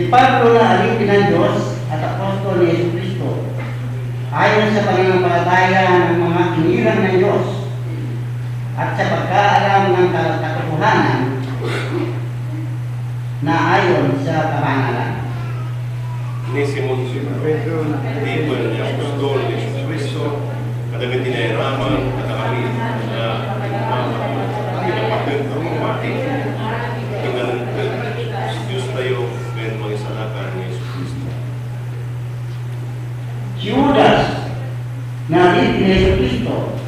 Si Pablo na alipin ng Diyos at apostol ni Jesucristo ayon sa pananampalataya ng mga inirang ng Diyos at sa pagkaalam ng katotohanan na ayon sa kabanalan. Ni Simon Pedro, tipo ni apostol ni Jesucristo, kadagiti na iraman at kami na pinapatid ang mga mati. Tingnan si Diyos tayo ngayon mga isalakan ni Jesucristo. Si Judas na alipin ni Jesucristo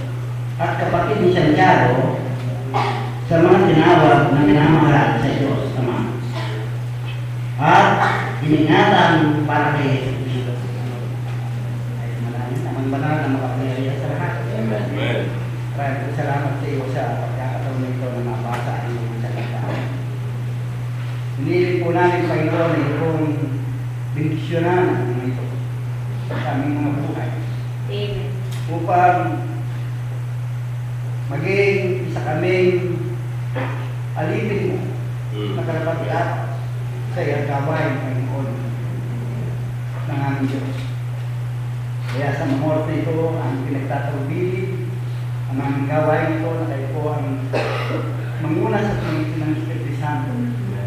at kapatid ni Santiago sa mga tinawag na minamahal sa Diyos Ama at iningatan para kay Jesucristo. Ay maraming naman banal na makapangyarihan sa lahat. Amen. Maraming salamat sa iyo sa pagkakataon nito na mabasa ang iyong salita. Hinihiling po namin, Panginoon, na iyong bendisyonan ng ito sa aming mga buhay. Amen. Upang maging isa kaming alipin mo na karapat-dapat sa iyong gawain, Panginoon, ng aming Diyos. Kaya sa mga oras na ito, ang pinagtatawagin, ang aming gawain ito na kayo po ang manguna sa Panginoon ng Espiritu Santo.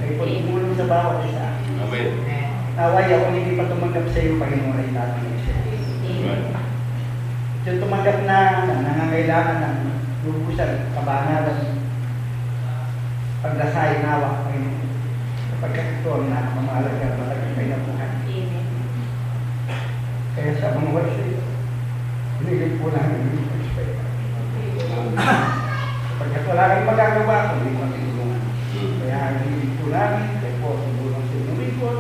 Kayo po tumulong sa bawat isa. Amen. Naway ako hindi pa tumanggap sa iyo, Panginoon, ay tatanong siya. Amen. Yung tumanggap na nangangailangan ng lubusan, kabanalan, pagdasay, nawa, Panginoon. Kapagkat ito ang namamalaga, malagay kayo na buhay. Amen. Kaya sa mga oras ito, hinihiling po namin yung pagkakita. Kapagkat wala kayong magagawa, kung hindi matulungan. Kaya hinihiling po namin, kayo po tumulong sa inyong lingkod,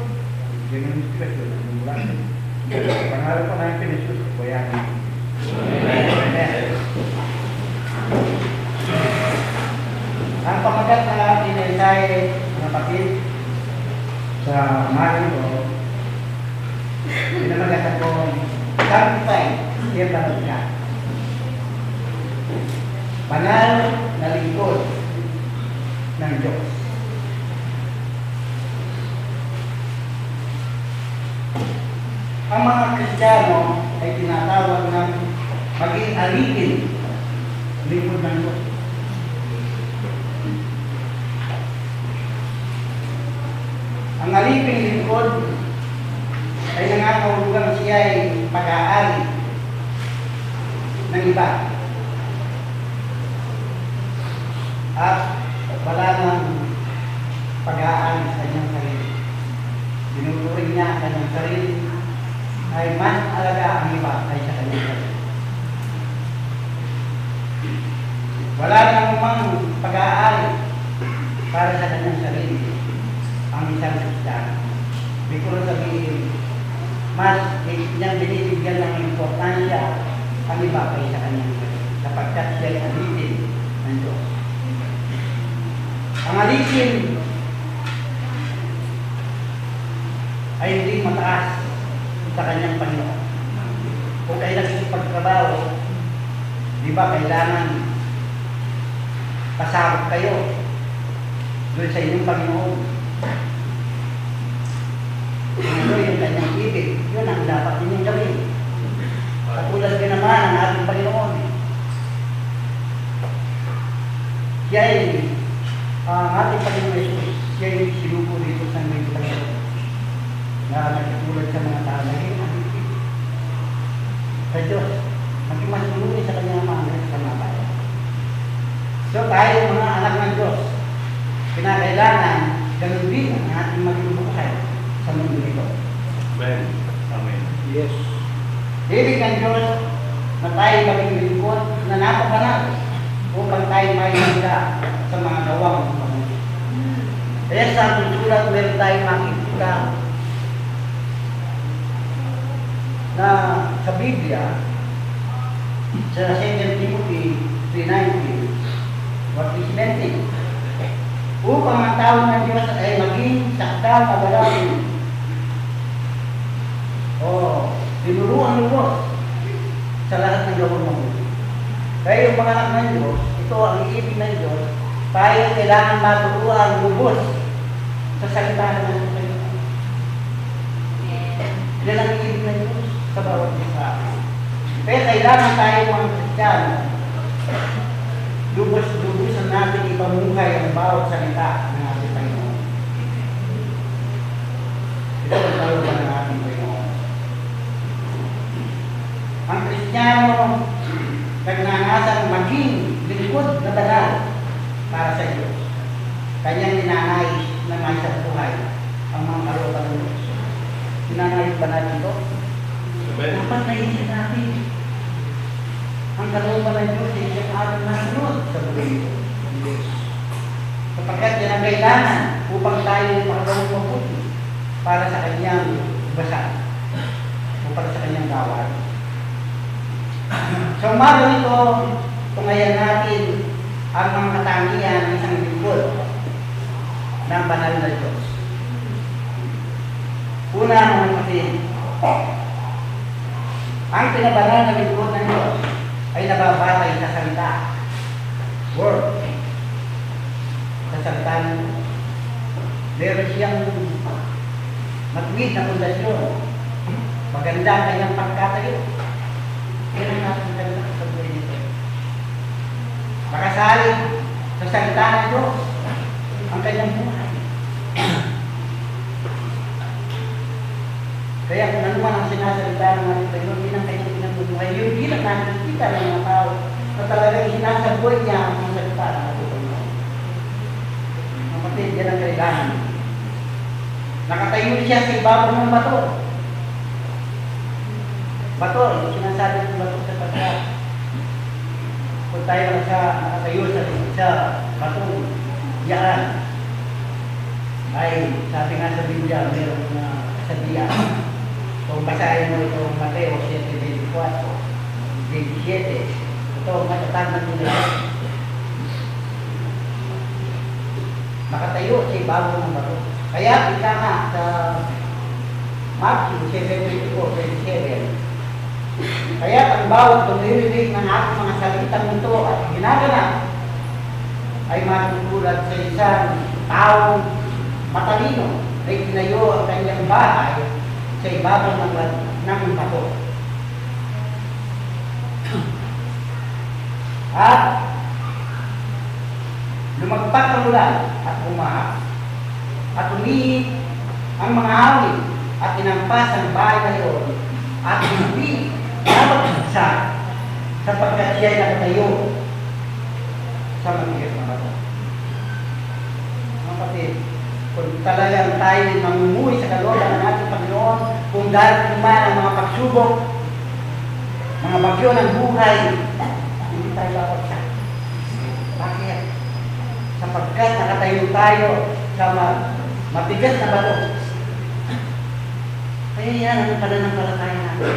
ganyan yung inspirasyon ng mula. Pangalan po namin pinisus, kaya Amen. Ang pamagat na tinitay na kapatid sa mahal ko, pinamagatan ko, sanctify, siya tanong ka. Banal na lingkod ng Diyos. Ang mga Kristiyano ay tinatawag ng maging alipin, lingkod ng Diyos. Ang alipin lingkod ay nangangahulugan siya ay pag-aari ng iba. At wala nang pag-aari sa kanyang sarili. Binuturing niya ang kanyang sarili ay mas alaga ang iba kaysa kanyang sarili. Wala nang mang pag-aari para sa kanyang sarili ang isang Kristiyano. Hindi ko sabihin, mas niyang binibigyan ng importansya ang iba kaysa kanyang sarili sapagkat siya ay alipin ng Diyos. Ang alipin ay hindi mataas sa kanyang Panginoon. Kung kayo nagsipagtrabaho, di ba kailangan pasabot kayo doon sa inyong Panginoon? Ano yung kanyang ibig? Yun ang dapat ninyong gawin. Katulad din naman ang ating Panginoon. Siya ay ang ating Panginoon Jesus, siya ay sinuko dito sa may Panginoon na nagkatulad sa mga tao na alipin sa Diyos. Maging mas tulungi sa kanyang mga sa mga bayan. So tayo mga anak ng Diyos, kinakailangan ganun din ang ating maging buhay sa mundo nito. Amen. Amen. Yes. Ibig ng Diyos na tayo maging lingkod na napapanal upang tayo may handa sa mga gawang mabuti. Kaya sa sulat meron tayo makikita na sa Biblia, sa 2 Timothy 3:19, what is meant upang ang tao ng Diyos ay maging sakdal kabalangin o tinuruan lubos sa lahat ng gawang mabuti. Kaya yung mga anak ng Diyos, ito ang iibig ng Diyos, tayo kailangan maturuan lubos sa salita ng Panginoon. Yan ang ibig ng Diyos sa bawat isa. Kaya kailangan tayo mga Kristiyano, lubos-lubusan natin ipamuhay ang bawat salita ng ating Panginoon. Ito ang kalooban ng ating Panginoon. Ang Kristiyano, nagnanasang maging lingkod na banal para sa Diyos. Kanyang ninanais na may sa buhay ang mga kalooban ng Diyos. Ninanais ba natin ito? Dapat naisip natin. Ang kalooban ng Diyos ay siyang ating nasunod sa buhay ito. Sapagkat yan ang kailangan upang tayo makagawang mabuti para sa kanyang basa o para sa kanyang gawad. Sa umaga nito, tungayan natin ang mga katangian ng isang lingkod ng banal na Diyos. Una, mga kapatid, ang pinabanal na lingkod ng Diyos ay nababatay sa salita. Word. Sa salita ng Diyos. Meron siyang matuwid na pundasyon. Maganda ang kanyang pagkatayo. Meron natin talaga sa buhay nito. Makasalig sa salita ng Diyos ang kanyang buhay. Kaya kung ano man ang sinasalita ng ating Panginoon, hindi ng kanyang pinagbubuhay, yung hindi lang nakikita ng mga tao na talagang sinasabuhay niya ang mga salita ng ating Panginoon. Kapatid, yan ang kailangan. Nakatayo siya sa ibabaw ng bato. Bato, yung sinasabi ng bato sa pagkat. Kung tayo nakatayo sa bato, yaan, ay sabi nga sa Biblia, meron na sabihan. Kung basahin mo itong Mateo 7:24, 27, ito matatag na tunay. Nakatayo sa ibabaw ng bato. Kaya ika nga sa Matthew 7:24-27, kaya ang bawat tumirinig ng aking mga salitang ito at ginaganap ay matutulad sa isang taong matalino na itinayo ang kanyang bahay sa ibabaw ng bato. At lumagpak ang ulan at umahak. At umihip ang mga hangin at tinampas ang bahay na iyon at hindi nabagsa sapagkat siya'y nakatayo sa matigas na bato. Mga kapatid, kung talagang tayo mamumuhay sa kalooban ng ating Panginoon, kung darating man ang mga pagsubok, mga bagyo ng buhay, hindi tayo babagsak. Bakit? Sapagkat nakatayo tayo sa matigas na bato. Kaya yan ang pananampalataya natin.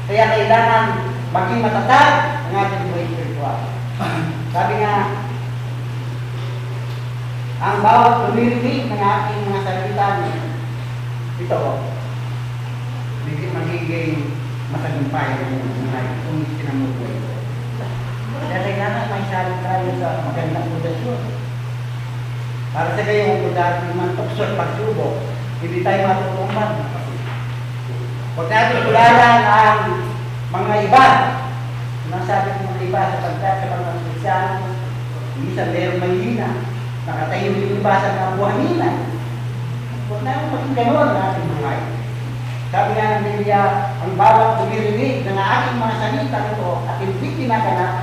Kaya kailangan maging matatag ang ating buhay spiritual. Sabi nga, ang bawat lumirinig ng aking mga salita ito, magiging matagumpay ng buhay kung sinamubuhay ito. Kaya kailangan may salit tayo sa magandang pundasyon. Para sa kayo, kung dahil man tukso at pagsubok, hindi tayo matutulungan. Huwag natin tularan ang mga iba. Sinasabi ng mga iba sa mga Kristiyanos, minsan mayroong mahina. Nakatayo yung iba sa mga buhangina. Huwag natin maging gano'n ang ating buhay. Sabi nga ng Biblia, ang bawat bumirinig ng aking mga salita nito at hindi kinaganap,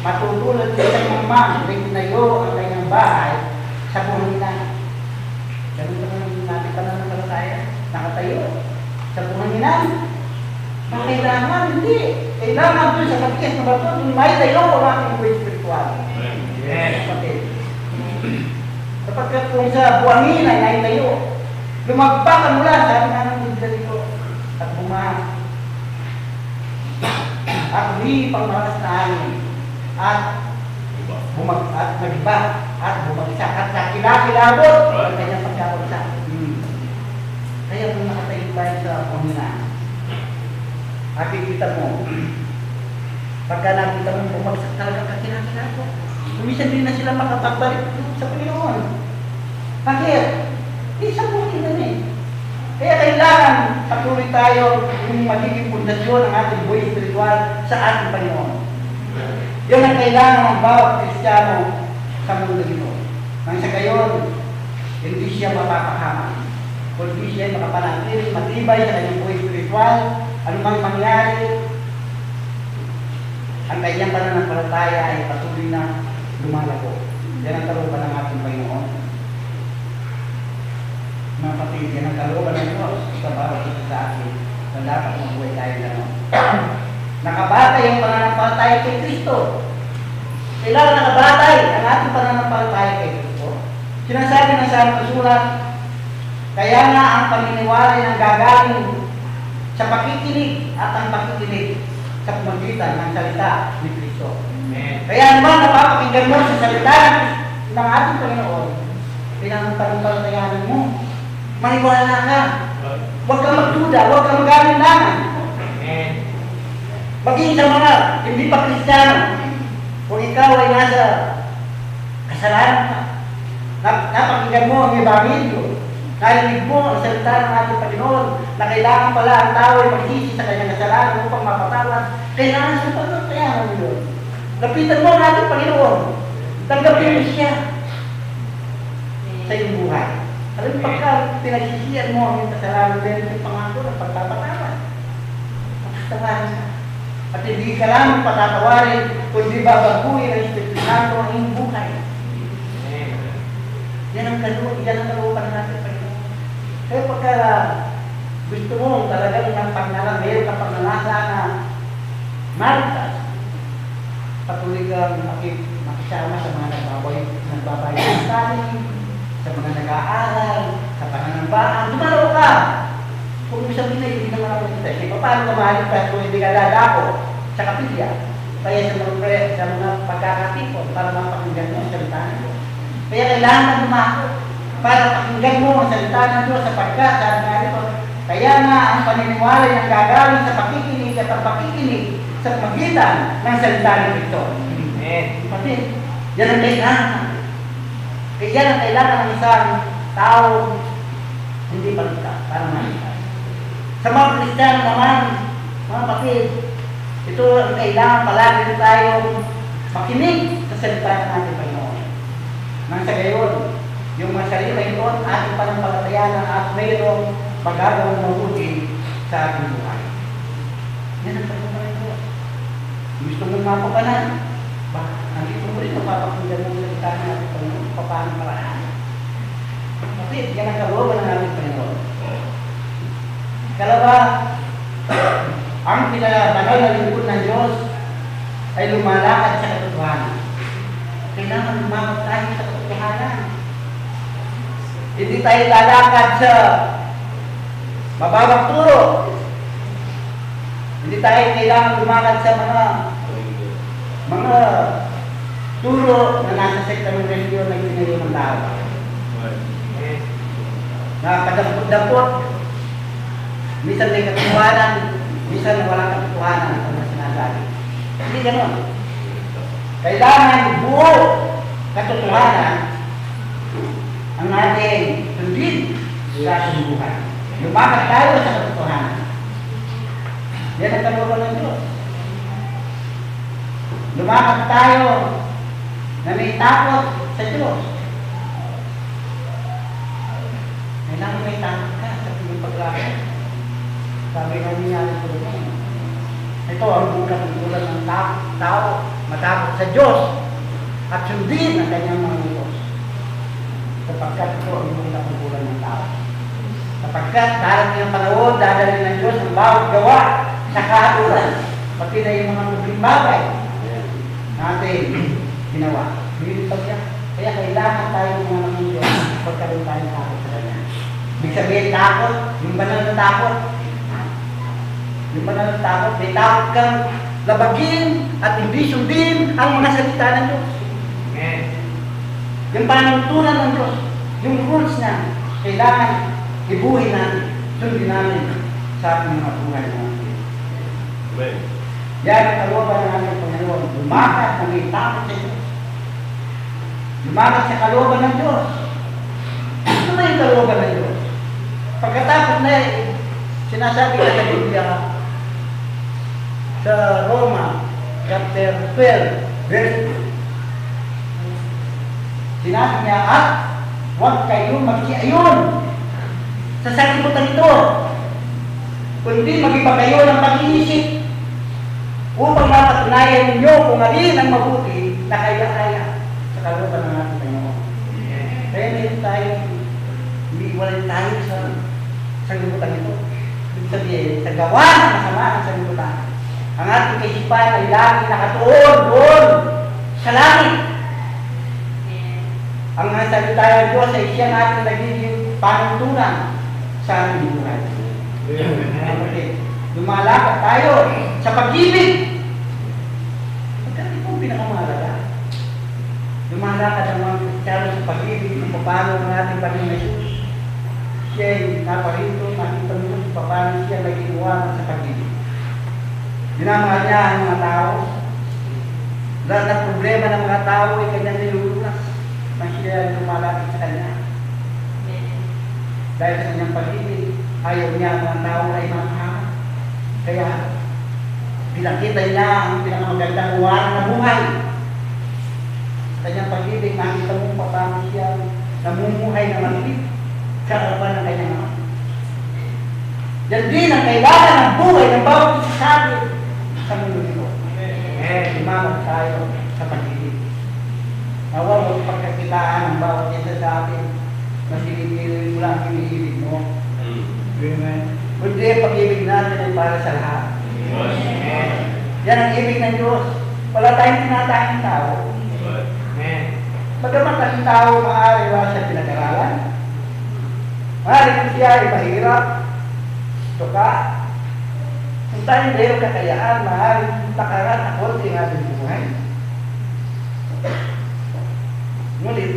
matutulad sa isang mamang na tinayo ang kanyang bahay sa buhanginan. Ganun ba naman natin pananampalataya? Nakatayo sa buhanginan. Kailangan, hindi. Kailangan doon sa matigas na bato, may tayo ang aking buhay spiritual. Yes, kapatid. Sapagkat kung sa buhanginan ay tayo, lumagpak ang mula, sabi nga ng Biblia dito, at bumaha. At hindi pang malakas na hangin. At nagba at bumagsak at sa kilakilabot ang kanyang pagkabagsak. Kaya kung nakatayo tayo sa buhanginan, nakikita mo, pagka nakita mo bumagsak talaga ka kilakilabot, umisan din na sila makapagbalik sa Panginoon. Bakit? Isang buhay na eh. Kaya kailangan patuloy patuloy tayo yung magiging pundasyon ng ating buhay spiritual sa ating Panginoon. Yan ang kailangan ng bawat Kristiyano sa mundo ito. Nang sa gayon, hindi siya mapapahamak. Kundi siya makapanatili, matibay sa kanyang buhay spiritual, anumang mangyari, ang kanyang pananampalataya ay patuloy na lumalago. Yan ang kalooban ng ating Panginoon. Mga kapatid, yan ang kalooban ng Diyos sa bawat isa sa atin na dapat mabuhay tayo gano'n. Nakabatay ang pananampalataya kay Kristo. Kailangan nakabatay ang ating pananampalataya kay Kristo. Sinasabi ng sa sulat, kaya nga ang paniniwala ng gagaling sa pakikinig at ang pakikinig sa pamagitan ng salita ni Kristo. Kaya naman napapakinggan mo sa salita ng ating Panginoon, pinananampalatayanan mo. Maniwala ka. Huwag kang magduda, huwag kang mag-alinlangan. Maging sa mga hindi pa Kristiyano, kung ikaw ay nasa kasalanan ka, napakinggan mo ang Ebanghelyo, narinig mo ang salita ng ating Panginoon na kailangan pala ang tao ay magsisi sa kanyang kasalanan upang mapatawad, kailangan sa pagkakayanan mo yun. Lapitan mo ang ating Panginoon. Tanggapin mo siya sa iyong buhay. Alam mo, pagka pinagsisiyan mo ang iyong kasalanan, meron yung pangako ng pagpapatawad. Pagpapatawarin ka. At hindi ka lang patatawarin, kundi babaguhin ang Espiritu Santo ang iyong buhay. Yan ang kalooban ng ating Panginoon. Kaya pagka gusto mo talagang ng pagnalang, meron ka pagnanasa na maritas, patuloy kang makisama sa mga nagbabayad ng tanin, sa mga nag-aaral, sa pananambaan, dumalaw ka. Kung sabihin na hindi naman ako kita, kasi paano ka mahaligtas kung hindi ka dadako sa kapilya? Kaya sa mga pagkakatipon para mapakinggan mo ang salita ng Diyos. Kaya kailangan dumako para pakinggan mo ang salita ng Diyos sapagkat sabi nga nito, kaya nga ang paniniwala ng gagaling sa pakikinig at ang pakikinig sa pagitan ng salita ng Kristo. Pati, yan ang kailangan. Kaya yan ang kailangan ng isang tao hindi paligtas para maligtas. Sa mga Kristiyano naman, mga kapatid, ito ang kailangan palagi tayo makinig sa salita ng ating Panginoon. Nang sa gayon, yung mga salita ito ating panampalatayanan at mayroong magagawang mabuti sa ating buhay. Yan ang pagkakas ng Diyos. Gusto mong mapapanan, nandito mo rin mapapakinggan mo sa salita ng ating Panginoon paano paraan. Kapatid, yan ang kalooban ng ating Panginoon. Kalawa, ang pinabanal na lingkod ng Diyos ay lumalakad sa katotohanan. Kailangan lumakad tayo sa katotohanan. Hindi tayo lalakad sa mababang turo. Hindi tayo kailangan lumakad sa mga turo na nasa sekta ng reliyon na itinayo ng tao. Nakadampot-dampot. Minsan may katotohanan, minsan walang katotohanan ang mga sinasabi. Hindi gano'n. Kailangan buo katotohanan ang ating sundin sa ating buhay. Lumakad tayo sa katotohanan. Yan ang kalooban ng Diyos. Lumakad tayo na may takot sa Diyos. Kailangan may takot ka sa iyong paglakad. Sabi nga niya ito rin. Ito ang bulan ng tao, matakot sa Diyos at sundin ang kanyang mga utos. Sapagkat ito ang bulan ng tao. Sapagkat darating ang panahon, dadalhin ng Diyos ang bawat gawa sa kahatulan. Pati na yung mga mubling bagay natin ginawa. Kaya kailangan tayo ng mga ng Diyos pagkaroon tayo takot sa Kanya. Ibig sabihin takot, yung banal na takot. Yung banal na takot, may takot kang labagin at hindi sundin ang mga salita ng Diyos. Yung panuntunan ng Diyos, yung rules na kailangan ibuhin natin, sundin namin sa ating mga buhay natin. Amen. Yan ang kalooban ng aming Panginoon. Lumakad na may takot sa Diyos. Lumakad sa kalooban ng Diyos. Ano na yung kalooban ng Diyos? Pagkatapos na Sinasabi na sa Biblia, sa Roma, chapter 12, verse 2. Sinabi niya, huwag kayong magkiayon sa sanlibutan ito, kundi mag-iba kayo ng pag-iisip upang mapatunayan ninyo kung alin ang mabuti na kaya-kaya sa kalooban ng ating Panginoon. Kaya meron tayo, umiiwalay tayo sa sanlibutan ito. Ibig sabihin, sa gawa ng masama ng sanlibutan, ang ating kaisipan ay lagi nakatuon doon sa langit. Ang salita ng Diyos ay siya natin nagiging panuntunan sa ating buhay. Lumalakad tayo sa pag-ibig. Pagkat ito ang pinakamahalaga. Lumalakad ang mga Kristiyano sa pag-ibig kung paano ang ating Panginoon Jesus. Siya ay naparito, nakita mo kung paano siya naging uwanan sa pag-ibig. Dinamahal niya ang mga tao. Lahat ng problema ng mga tao ay kanyang nilulunas nang siya ay lumalakad sa kanya. Dahil sa kanyang pag-ibig, ayaw niya ang mga tao ay makakama. Kaya, pinakita niya ang pinakamagandang uwanan ng buhay. Sa kanyang pag-ibig, nakita mo paano siya namumuhay na maligid sa harapan ng kanyang ama. Yan din ang kailangan ng buhay ng bawat isa sa atin sa mundo nito. Lumamag tayo sa pag-ibig. Nawa mo pagkakitaan ng bawat isa sa atin na sinipili mo lang iniibig mo. Amen. Kundi ang pag-ibig natin ay para sa lahat. Yan ang ibig ng Diyos. Wala tayong tinatanging tao. Bagamat ang tao maaari wala siya pinag-aralan. Maaari kung siya ay mahirap. Tuka. Kung tayong mayroong kakayaan, maaari takaran na konti ang ating buhay. Ngunit,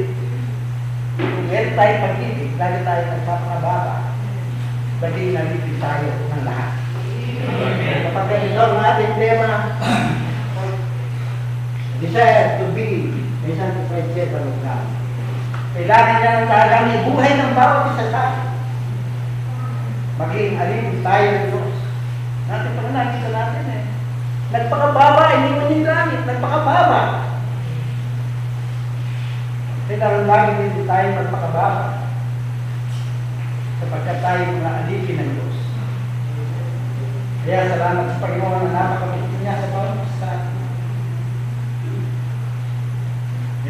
kung meron tayong pag-ibig, lagi tayo nagpapakababa. Bagay nalipin tayo ng lahat. Kapag ito ang ating tema, desire to be a sanctified servant of God. Kailangan niya ng talagang ibuhay ng bawat isa sa atin. Maging alipin tayo ng Diyos. Natin pag nakita natin nagpakababa, hindi mo yung langit, nagpakababa. Kailangan lagi din tayo magpakababa. Sapagkat tayo mga alipin ng Diyos. Kaya salamat sa Panginoon na napakabuti niya sa bawat isa.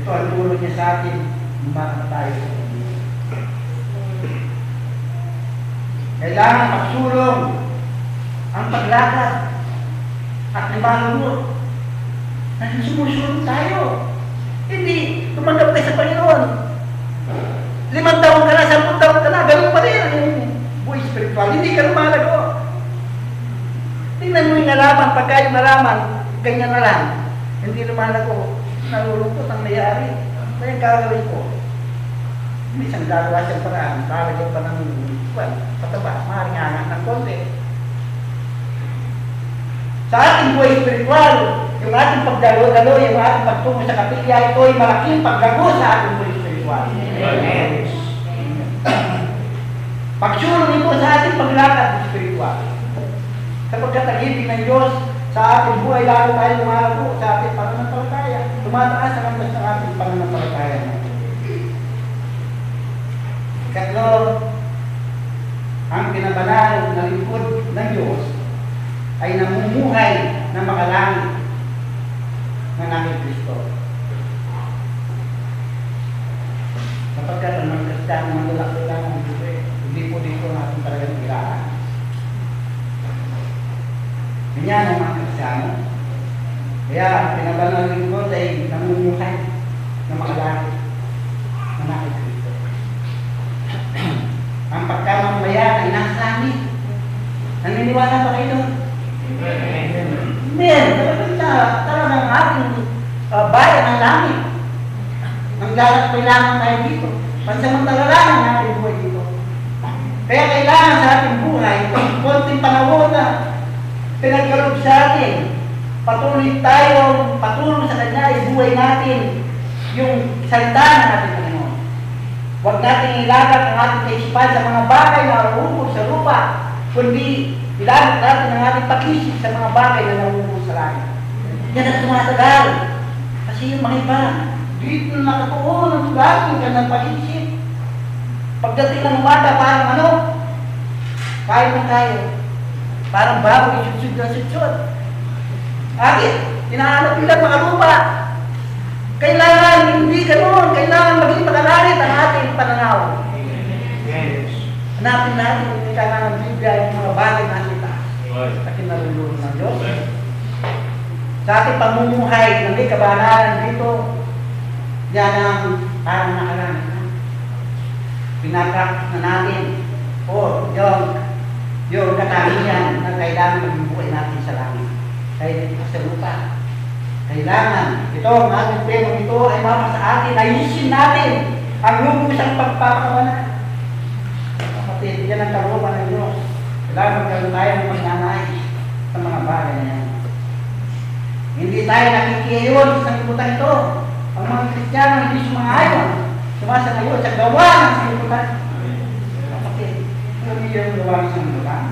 Ito ang tulong niya sa atin, lumakad tayo sa Panginoon. Kailangan magsulong ang paglakad at limalunod. Nang sumusulong tayo. Hindi, tumanggap tayo sa Panginoon. 5 taon ka na, 10 taon ka na, gano'n pa rin ang buhay spiritual. Hindi ka lumalago. Tingnan mo yung nalaman, pagka yung nalaman, ganyan na lang. Hindi lumalago. Nalulungkot ang mayari. Kaya gagawin ko. Minsan gagawa siyang paraan, talagyan pa ng pataba, maaaring angat ng konti. Sa ating buhay spiritual, yung ating pagdalo-dalo, yung ating pagtungo sa kapilya, ito ay malaking paggago sa ating buhay spiritual. Amen. Pagsulong ito sa ating paglakad spiritual. Sapagkat ang ibig ng Diyos sa ating buhay, lalo tayo lumalago sa ating pananampalataya. Tumataas ang antas ng ating pananampalataya. Katlo, ang pinabanal na lingkod ng Diyos ay namumuhay na makalangit ng aking Kristo. Sapagkat ang mga Kristiyano maglalakot ng buhay, hindi po dito natin talagang kailangan. Ganyan ang mga Kristiyano. Kaya ang pinabanal na lingkod ay namumuhay na makalangit ng aking Kristo. Ang pagkamamayan ay nasa langit. Naniniwala ba kayo doon? Amen. Talagang ating bayan ng langit. Ang kailangan tayo dito. Pansamantala lang ang ating buhay dito. Kaya kailangan sa ating buhay, konting panahon na pinagkaloob sa atin. Patuloy tayo, patulong sa Kanya, ibuhay natin yung salita ng ating Panginoon. Huwag natin ilagat ang ating kaisipan sa mga bagay na uubog sa lupa. kundi ilalot natin ang ating pag-isip sa mga bagay na namumulong sa langit. Yan ang tumatagal. Kasi yung mga iba, dito na nakatuon ang lagi ka ng pag-isip. Pagdating ng umaga, parang ano? Kaya na tayo. Parang bago isusud na susud. Bakit? Hinahanap nila mga lupa. Kailangan hindi ganoon. Kailangan maging makalalit ang ating pananaw. Hanapin natin kung hindi kailangan ng Biblia yung mga bagay na kita. Sa kinalulungan ng Diyos. Sa ating pamumuhay na may kabanalan dito, yan ang parang nakaraan. Pinakrak na natin o yung katangian na kailangan maging buhay natin sa langit. Kaya dito sa lupa. Kailangan, ito ang ating tema ito ay mama sa atin, ayusin natin ang lubusang pagpapakawalan. Kapatid, yan ang kalooban ng Diyos. Kailangan magkaroon tayo ng magnanais sa mga bagay na yan. Hindi tayo nakikiyon sa liputan ito. Ang mga Kristiyano hindi sumaayon. Sumasayon sa gawa ng sanlibutan. Kapatid, ano yung gawa ng sanlibutan?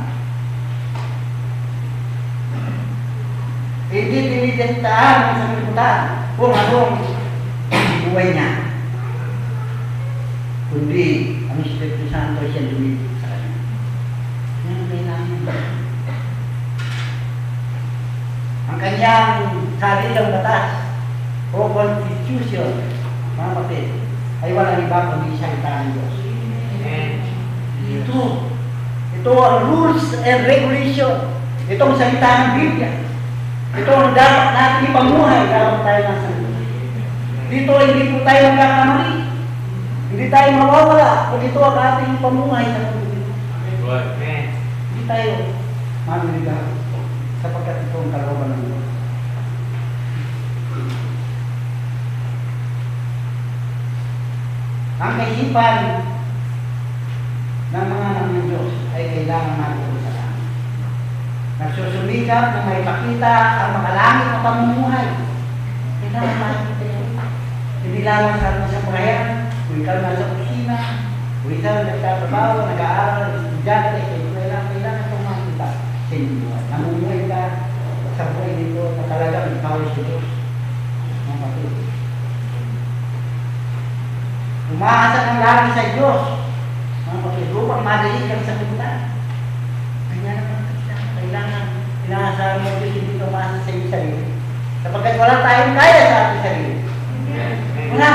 Hindi dinidentahan ng sanlibutan kung anong buhay niya. Kundi ang Espiritu Santo siya lumibig sa kanya. Yan ang kailangan. Ang kanyang sarilang batas o constitution, mga kapatid, ay walang iba kundi salita ng Diyos. Ito ang rules and regulation. Itong salita ng Biblia. Ito ang dapat natin ipamuhay dapat tayo nasa Diyos. Dito hindi po tayo magkakamali. Hindi tayo mawawala kung ito ang ating pamuhay sa Diyos. Hindi tayo mamiligaw sapagkat ito ang kalooban ng Diyos. Ang kaisipan ng mga anak ng Diyos ay kailangan natin sa langit. Nagsusumikap na may pakita ang makalangit na pamumuhay. Kailangan natin ito. Hindi lamang sa bayan, kung ikaw nasa kusina, kung ikaw nagtatrabaho, nag-aaral, estudyante, kailangan itong makita sa inyo. Namumuhay ka sa buhay nito na talagang ikaw ay sa Diyos. Mga kapatid. Umaasa ng lagi sa Diyos. Mga kapatid, upang madali kang sa punta. Kanya naman kailangan inaasahan mo Diyos hindi umaasa sa iyong sarili. Sapagkat wala tayong kaya sa ating sarili. Wala.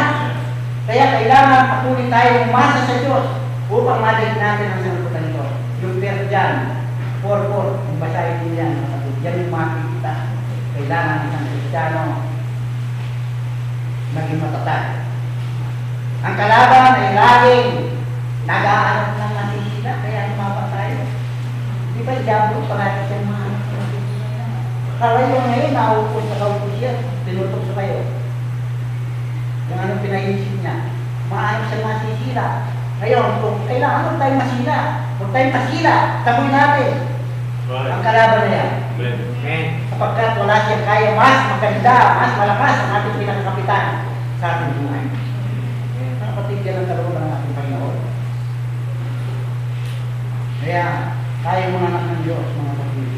Kaya kailangan patuloy tayo umasa sa Diyos upang madali natin ang sanukutan ito. Yung pero dyan, 4-4, kung basahin din yan, yan yung makikita. Kailangan isang Kristiyano maging matatag. Ang kalaban ay laging nag-aanap ng nasisila, kaya lumapa tayo. Di ba, diablo, parati siyang mga kalayo ngayon, naupos sa kaupos yan, tinutok sa kayo. Yung anong pinag-iisip niya, maayos siya masisila. Ngayon, kung kailangan, huwag tayong masila. Huwag tayong pasila, taboy natin. Ang kalaban na yan. Sapagkat wala siyang kaya mas maganda, mas malakas ang ating pinakakapitan sa ating buhay. Kapatid yan ang kalooban ng ating Panginoon. Kaya, tayo mga anak ng Diyos, mga kapatid,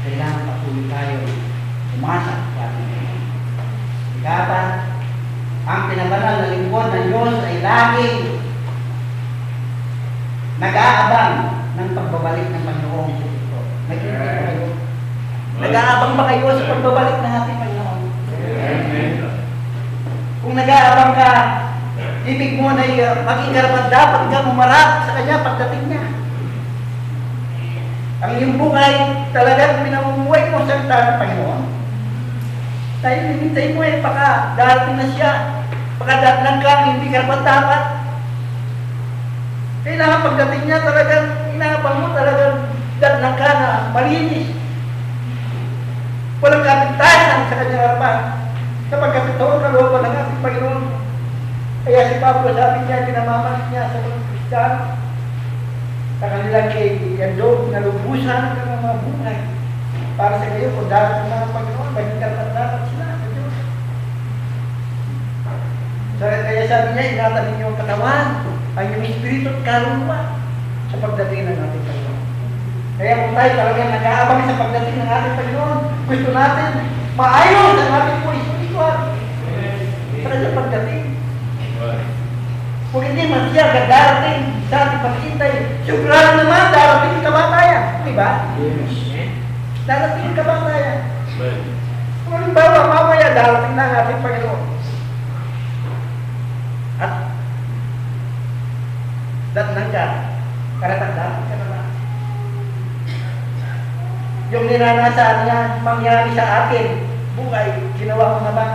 kailangan patuloy tayo umasa sa ating Panginoon. Ikapat, ang pinabanal na lingkod ng Diyos ay laging nag-aabang ng pagbabalik ng Panginoong Kristo. Nag-iisip ba kayo? Nag-aabang ba kayo sa pagbabalik ng ating Panginoon? Kung nag-aabang ka, ibig mo na maging karapat dapat ka umarap sa Kanya pagdating niya. Ang iyong buhay talagang pinamumuhay mo sa salita ng Panginoon. Tayo hinintay mo baka darating na siya. Baka datnan ka, hindi karapat dapat. Kailangan pagdating niya talagang inaabang mo talagang datnan ka na malinis. Walang kapintasan sa Kanya harapan. Sapagkat ito ang kalooban ng ating Panginoon. Kaya si Pablo sabi niya, pinamamalit niya sa mga Kristiyano sa kanilang kaibigan na lubusan ng mga buhay. Para sa kayo, kung dapat ng mga Panginoon, maging dapat sila sa Diyos. Kaya sabi niya, ingatan ninyo ang katawan, ang iyong espiritu at kaluluwa sa pagdating ng ating Panginoon. Kaya kung tayo talagang nag-aabang sa pagdating ng ating Panginoon, gusto natin maayos ang ating buhay spiritual. Sa pagdating. Kung hindi man siya darating sa ating paghintay, sigurado naman darating yung kamatayan. Di ba? Darating yung kamatayan. Kung halimbawa, mamaya darating na ang ating Panginoon. At datnan ka, karatang-datang ka naman. Yung niranasan niya, mangyari sa atin, buhay, ginawa mo na ba?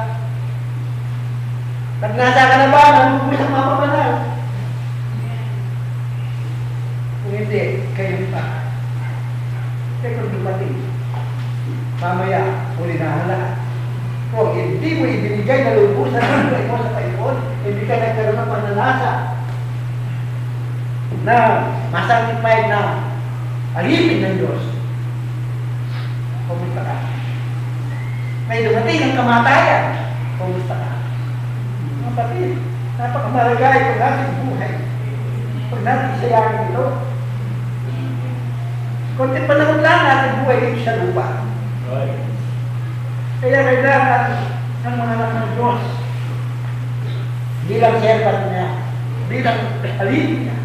Nagnasa ka na ba? Nalubos ang mapapanal? Kung hindi, kayo pa. Kaya kung dumating, mamaya, huli na hala. Kung hindi mo ibinigay na lubusan ang buhay mo sa Panginoon, hindi ka nagkaroon ng pananasa na masatisfied na alipin ng Diyos. Kumusta ka? May dumating ang kamatayan. Kumusta ka? Mga kapatid, napakamalagay kung ating buhay. Pag natin isayangin ito. Kunti panahon lang ating buhay dito sa lupa. Kaya kailangan ng mga anak ng Diyos bilang servant niya, bilang alipin niya,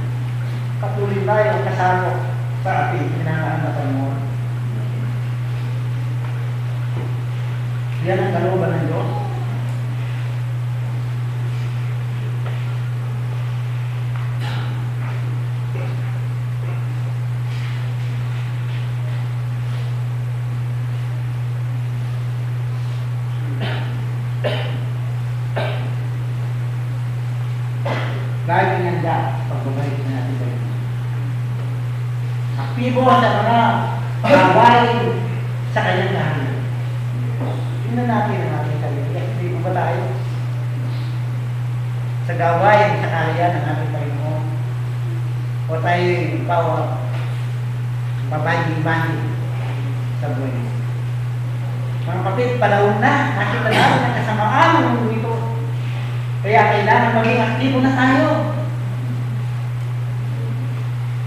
patuloy tayo ang kasama sa ating pinangaan na Panginoon. Yan ang kalooban ng Diyos. Lagi nga dyan, pagbabalik na natin ba yun. Aktibo sa mga gawain sa kanyang lahat. Tingnan natin ang ating sarili. Aktibo ba tayo? Sa gawain, sa karya ng ating Panginoon. O tayo babay-ibay sa buhay. Mga kapit, panahon na. Nakita natin ang kasamaan ng mundo ito. Kaya kailangan maging aktibo na tayo.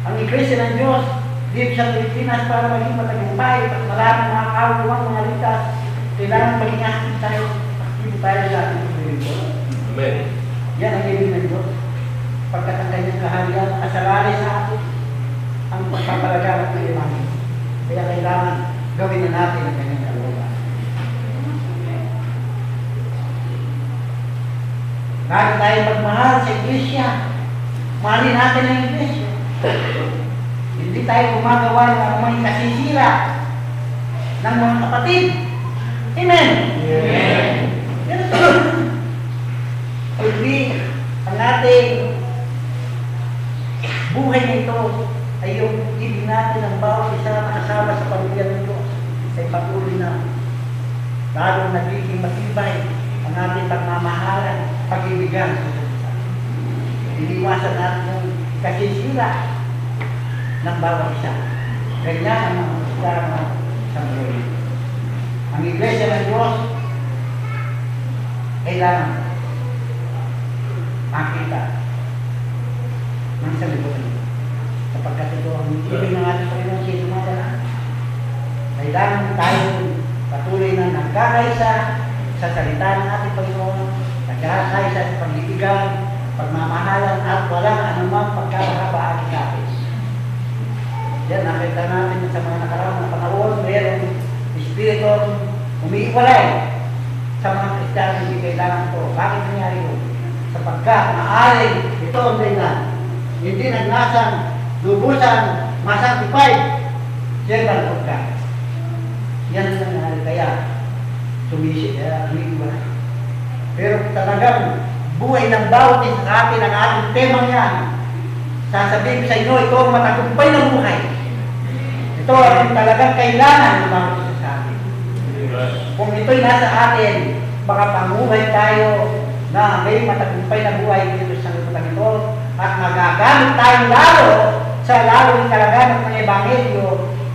Ang Iglesia ng Diyos dito sa Pilipinas para maging matagumpay at maraming mga kauluwang mga litas, kailangan maging aktibo tayo. Aktibo tayo sa ating Pilipinas. Amen. Yan ang ibig ng Diyos. Pagkat ang kanyang kaharian, kasalali sa atin ang pagpapalaga at piliman. Kaya kailangan gawin na natin ang kanyang kalooban. Lagi tayo magmahal sa Iglesia. Mahalin natin ang Iglesia. Hindi tayo gumagawa ng mga kasisira ng mga kapatid. Amen? Amen. Hindi ang ating buhay nito ay yung ibig natin ng bawat isa na kasama sa pamilya ng Diyos ay patuloy na lalong nagiging matibay ang ating pagmamahalan, pag-ibigan sa Diyos. Iniwasan natin yung kasisira ng bawat isa. Ganyan ang mga kasama sa buhay. Ang Iglesia ng Diyos kailangan makita ng salibutan. Sapagkat ito ang ibig ng ating Panginoon siya dumadaan. Kailangan tayo patuloy na nagkakaisa sa salita ng ating Panginoon, nagkakaisa sa pag-ibigan, pagmamahalan at walang anumang pagkakahabaan sa atin. Yan, nakita natin sa mga nakaraang na panahon, mayroong espiritu umiiwalay sa mga Kristiyano, hindi kailangan ito. Bakit nangyari yun? Sapagkat maaring ito ang dahilan. Hindi naglasang, lubusan, masatisfied, servant of God. Yan ang nangyari. Kaya sumisi, umiiwalay. Pero talagang buhay ng bawat isa sa atin ang ating temang yan. Sasabihin ko sa inyo, ito ang matagumpay ng buhay. Ito ang talagang kailangan ng bawat isa sa atin. Kung ito'y nasa atin, baka pamuhay tayo na may matagumpay na buhay dito sa lupa ito at magagamit tayo lalo sa lalong kalagayan ng Ebanghelyo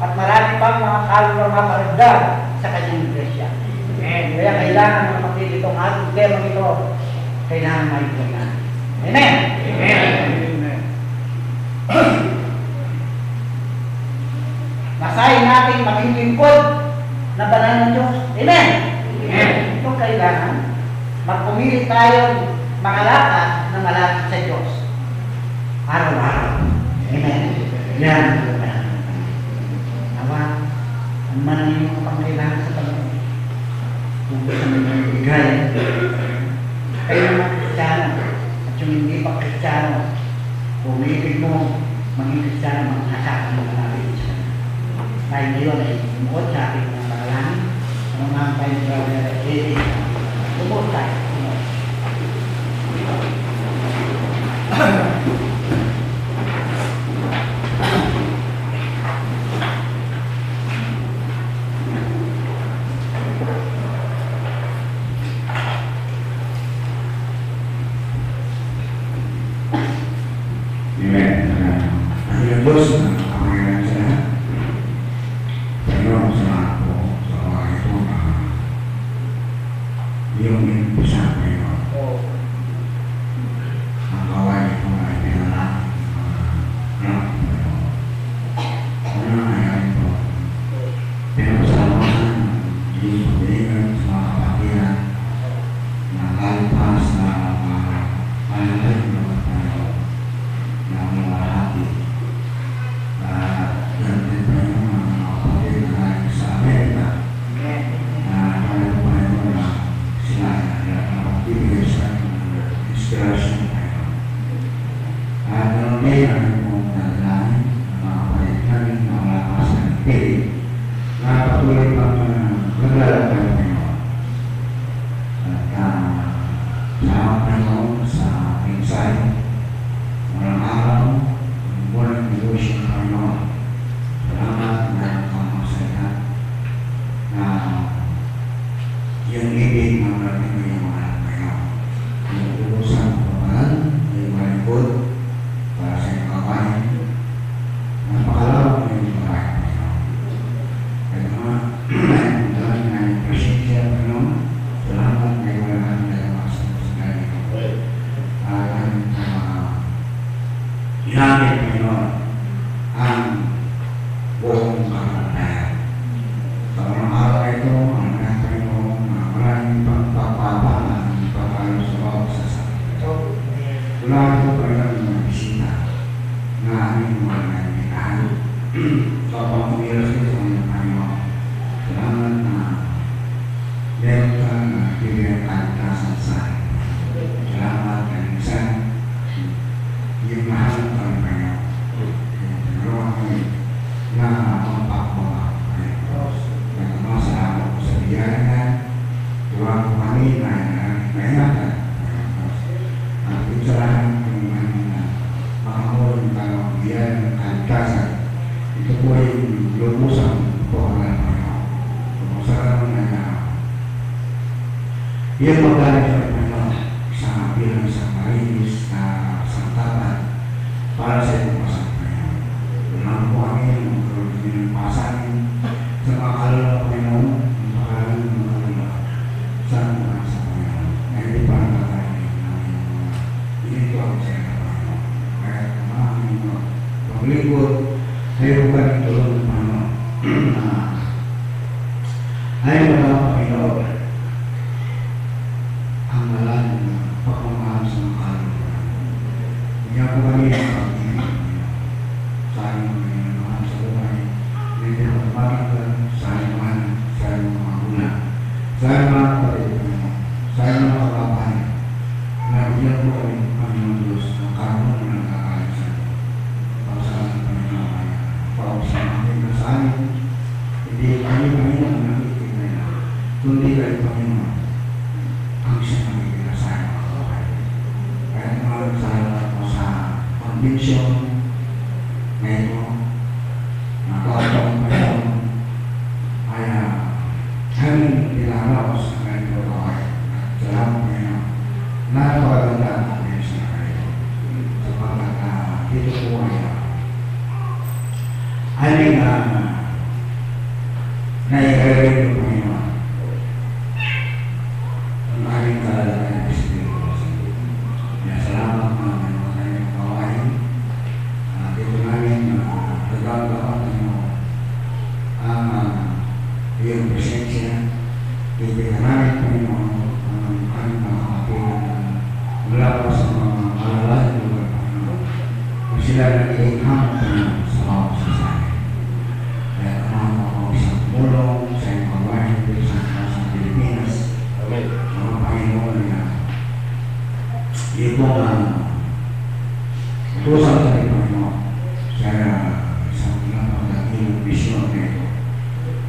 at marami pang mga kaluluwang maparagdag sa kanyang Iglesia. Kaya kailangan mga kapatid itong ating temang ito, kailangan maibigyan. Amen? Amen. maglilingkod na banal ng Diyos. Amen? Amen. Ito kailangan magpumili tayong makalakad na malapit sa Diyos. Araw-araw. Amen? Yan. Nawa, ang mananingin mo pang kailangan sa Panginoon. Kung gusto mo yung ibigay, kayo mga Kristiyano, at yung hindi pa Kristiyano, kung ibig mo maging Kristiyano, maghasakan mo natin siya. Dahil yun ay umuot sa ating mga panalangin, ano nga ang tayo brother Eddie, umuot tayo. Amen. Ang Diyos na kapangyarihan sa lahat. Panginoon, salamat po sa mga ito na iyong inumpisa, Panginoon. Ang gawain ito ay pinalak ng Panginoon. Una ay ito, pinapasalaman ng iyong pagbilingan sa mga kapatiran na kalipas na malalay ng mga Panginoon na malahati. Yan din pa yung mga kapatid na galing sa Amerika na kaya po na sila na magbibigay sa inspirasyon tayo. At ganoon din ang mong nadalahin ng mga kapatid namin na malakas ng pilit na patuloy pang naglalagay tayo. At salamat Panginoon sa insight. Walang araw, walang devotion ng Panginoon. Salamat na kamasaya na yung ibig ng natin ng iyong mga Panginoon. Yung ubusan ng pamalan, yung malingkod para sa iyong kawain. Napakalawak ng iyong kawain, Panginoon. Kaya naman, dalang na yung presensya, Panginoon. Salamat na yung wala natin na yung mga sasagal nito. At ang hinamit, Panginoon, ang buong kamanatayan. Sa mga araw ito, ang mga Panginoon, maraming pagpapapala ng pagkalo sa bawat sasakit. Wala ito Panginoon ng mga bisita na aming mga nagmitahan. Sa pamumuhiras ito ng Panginoon. Salamat na meron ka na bibigyan kalikasan sa akin. Salamat na minsan yung mahal ng Panginoon. Tinulungan kami na magpapagawa kay Diyos. Nagkama salamat po sa biyaya na tulungan po kami na naingatan kay Diyos. At pinsalahan kami na makamulong tayo ang biyaya ng kalikasan. Ito po ay lumusan po ang Panginoon. Lumusan na yung magaling sa Panginoon sa bilang isang marinis na sangkapan para sa itong pasang Panginoon. Po kami ang magkaroon ng pasanin sa mga kalala Panginoon, ang pakalan ng mga kalala sa mga sa Panginoon. Na hindi pa nakakarinig namin yung mga inito ako sa ito Panginoon. Kaya kumakaming mga paglingkod, mayroon ka ng tulong ng Panginoon ay mga Panginoon ang malalim na pagmamahal sa mga kalala. Hindi ako kami ang pag-ibig. Sayang mga mahal sa buhay. Hindi ako tumatanggal. Sayang mahal. Sayang mga magulang. Sayang mga kapatid. Sayang mga kapapahan. Nabigyan po kami Panginoon Diyos ng karoon na nagkakalit sa ito. Pausahan ng Panginoon ay pausahan natin na sa amin. Hindi kami Panginoon ang nakikinig na. Kundi kayo Panginoon ang siya nagiging sa amin mga kapatid. Kaya naman salamat po sa conviction na ito na kautong Panginoon ay aming nilaraw sa ganito kaway. Salamat Panginoon. Napakaganda ang conviction na kayo. Sapagkat dito po ay aming naigarin ng Panginoon. Ang aming kalalagay ng Espiritu. Salamat mga Panginoon sa inyong kawain. Dito namin nagagawa Panginoon ang sila naging hamon sa bawat sasali. Kaya tumama ako isang tulong sa iyong kawain dito sa Pilipinas. Amen. Mga Panginoon na ito ang utusan sa ito, Panginoon. Kaya isang napakaging visyon na ito.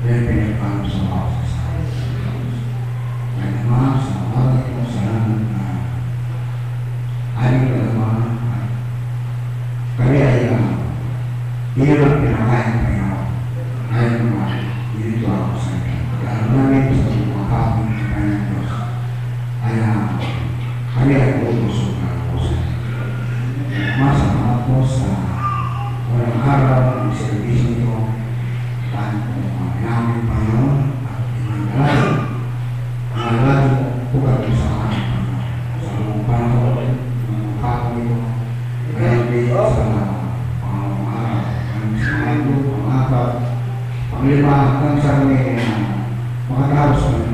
Kaya pinagpano sa bawat sasali. Kaya naman sa mga ito sa lahat na aming kalaman at kami ay hirap pinakain Panginoon. Ngayon naman, dito ako sa ito. Kaya alam namin sa mga kapon ng Panginoon Diyos ay kami ay utusok na ako sa ito. Masama ako sa walang araw ng servisyo nito at kung namin Panginoon at inangalain. Inangalain mo kung sa akin Panginoon. Sa mga panahon ng kapon nito kaya din sa pangaraw ng sinado, pangapat, panglima hanggang sa kami makatapos ng